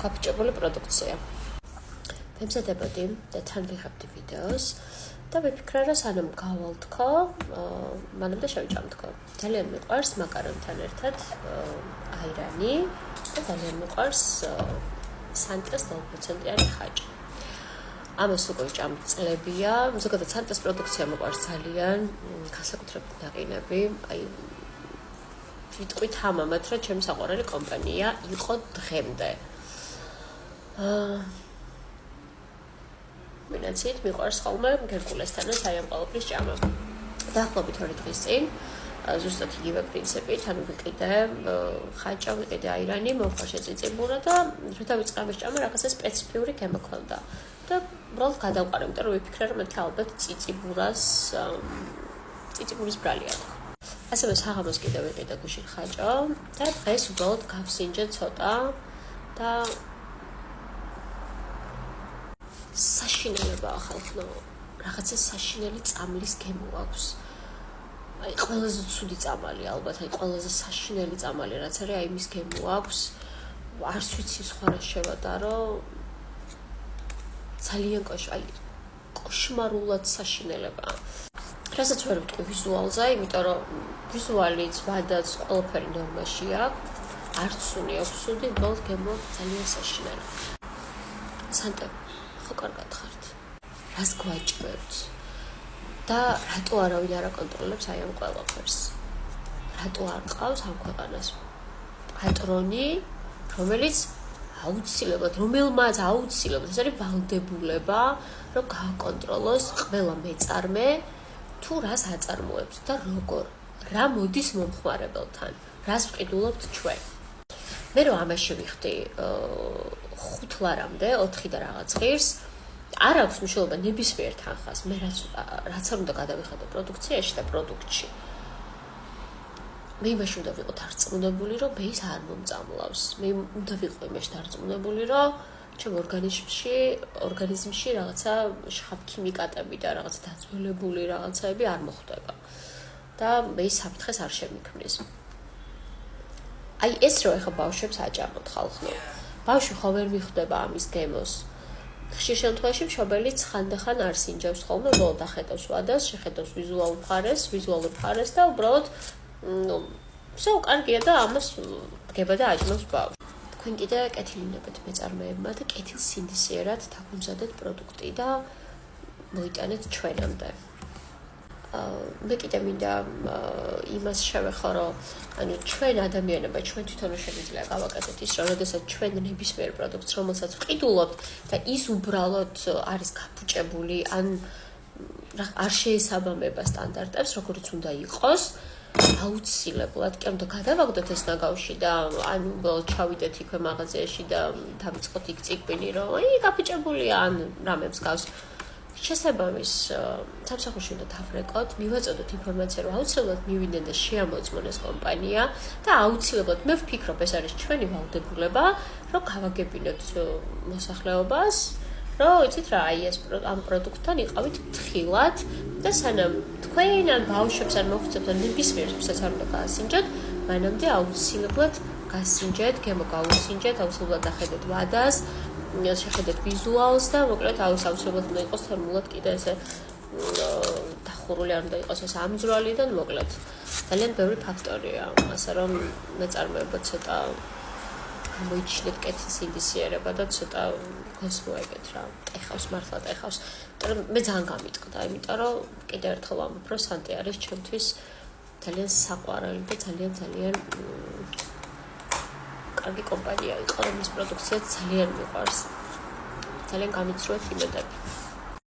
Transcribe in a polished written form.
გაფიჭებული პროდუქცია. ვემზადებოდი და თან ვიღებდი ვიდეოს და ვიფიქრე, რომ სანამ გავალთქო, მანამდე შევჭამთქო. ძალიან მიყვარს მაკარონთან ერთად აირანი და ძალიან მიყვარს სანტეს 0%-იანი ხაჭი. ამას უკვე ჭამ წლებია, ზოგადად სანტეს პროდუქცია მიყვარს ძალიან, განსაკუთრებით ნაყინები, აი ვიტყვით ამამად, რომ ჩემი საყვარელი კომპანია იყო დღემდე. მინაცით მიყვარს ხოლმე გერკულესთანაც აი ამ ყოველთვის ჭამა. დაახლოებით 2 დღის წინ ზუსტად იგივე პრინციპით, ანუ ვიყიდე ხაჭა, ვიყიდე აირანი, მომხარ შეწიწიბურა და რო დავიწყე ამის ჭამა, რაღაცა სპეციფიური გემოქონდა. და უბრალოდ გადავყარე, იმიტომ რომ ვიფიქრე, რომ მეთქე ალბათ წიწიბურის ბრალია თქო. ასევე საღამოს კიდევ ვიყიდე გუშინ ხაჭა და დღეს უბრალოდ გავსინჯე ცოტა და საშინელებაა ხალხო, რაღაცა საშინელი წამლის გემო აქვს. აი ყველაზე ცუდი წამალი ალბათ, აი ყველაზე საშინელი წამალი რაც არის, აი მის გემო აქვს. არც ვიცი სხვა რა შევადარო. ძალიან კოშმარულად საშინელებაა. რასაც ვერ ვიტყვი ვიზუალზე, იმიტომ რომ ვიზუალიც, ვადაც, ყველაფერი ნორმაში აქვს. არც უნი აქვს სუდი, უბრალოდ გემო ძალიან საშინელი. სანტე, ხო კარგად ხართ? რას გვაჭმევთ? და რატო არავინ არ აკონტროლებს აი ამ ყველაფერს? რატო არ ყავს ამ ქვეყანას პატრონი, რომელიც რომელმაც აუცილებლად ეს არის ვალდებულება, რომ გააკონტროლოს ყველა მეწარმე თუ რას აწარმოებს და როგორ, რა მოდის მომხმარებელთან, რას ვყიდულობთ ჩვენ. მე რომ ამაში ვიხდი 5 ლარამდე, 4 და რაღაც ღირს, არ აქვს მნიშვნელობა ნებისმიერ თანხას, მე რაც არ უნდა გადავიხადო პროდუქციაში და პროდუქტში. მე იმაში უნდა ვიყო დარწმუნებული, რომ მე ის არ მომწამლავს. მე უნდა ვიყო იმაში დარწმუნებული, რომ ჩემ ორგანიზმში რაღაცა შხამ ქიმიკატები და რაღაცა დაძველებული რაღაცაები არ მოხდება. და მე ის საფრთხეს არ შემიქმნის. აი ეს რო ეხა ბავშვებს აჭამოთ ხალხო. ბავშვი ხო ვერ მიხვდება ამის გემოს. ხშირ შემთხვევაში მშობელიც ხანდახან არ სინჯავს ხოლმე, უბრალოდ ახედავს ვადას, შეხედავს ვიზუალურ მხარეს და უბრალოდ всё კარგია და ამას გება და აჭმევს ბავშვს. თქვენ კიდე კეთილინებთ მეწარმეებმა და კეთილსინდისიერად დაგვიმზადეთ პროდუქტი და მოიტანეთ ჩვენამდე. მე კიდე მინდა იმას შევეხო, რომ ანუ ჩვენ ადამიანებმა ჩვენ თვითონ შეგვიძლია გავაკეთოთ ის, რომ შესაძლოა ჩვენ ნებისმიერ პროდუქტს, რომელსაც ვყიდულობთ და ის უბრალოდ არის გაფუჭებული, ან არ შეესაბამება სტანდარტებს, როგორც უნდა იყოს, აუცილებლად კი უნდა გადავაგდოთ ეს ნაგავში და ანუ უბრალოდ ჩავიდეთ იქვე მაღაზიაში და დავიწყოთ იქ წიგვინი, რომ აი გაფუჭებულია, ან რამებს გავს. შესაბამის სამსახურში უნდა დავრეკოთ, მივაწოდოთ ინფორმაცია, რომ აუცილებლად მივიდნენ და შეამოწმონ ეს კომპანია და აუცილებლად მე ვფიქრობ, ეს არის ჩვენი ვალდებულება, რომ გავაგებინოთ მოსახლეობას, რომ იცით რა, აი ეს ამ პროდუქტთან იყავით თხილად და სანამ თქვენ ან ბავშვებს არ მოხვდებთ და ნებისმიერ შეხსაც არ უნდა გაასინჯოთ, მანამდე აუცილებლად გასინჯეთ, გემო გაუსინჯეთ, აუცილებლად ახედეთ ვადას, შეხედეთ ვიზუალს და მოკლედ აუცილებლად უნდა იყოს თერმულად კიდე ესე დახურული არ უნდა იყოს ეს ამძვრალი და მოკლედ ძალიან ბევრი ფაქტორია, ასე რომ მეწარმეებო ცოტა მოიჩინეთ კეთილსინდისიერება და ცოტა გოს მოეგეთ რა. ეხავს მართლა ეხავს. იმიტომ რომ მე ძალიან გამიტყდა, იმიტომ რომ კიდევ ერთხელ ვამბობ, რომ სანტე არის ჩემთვის ძალიან საყვარელი და ძალიან კარგი კომპანია იყო, მის პროდუქციაც ძალიან მიყვარს. ძალიან გამიცრუეთ იმედები.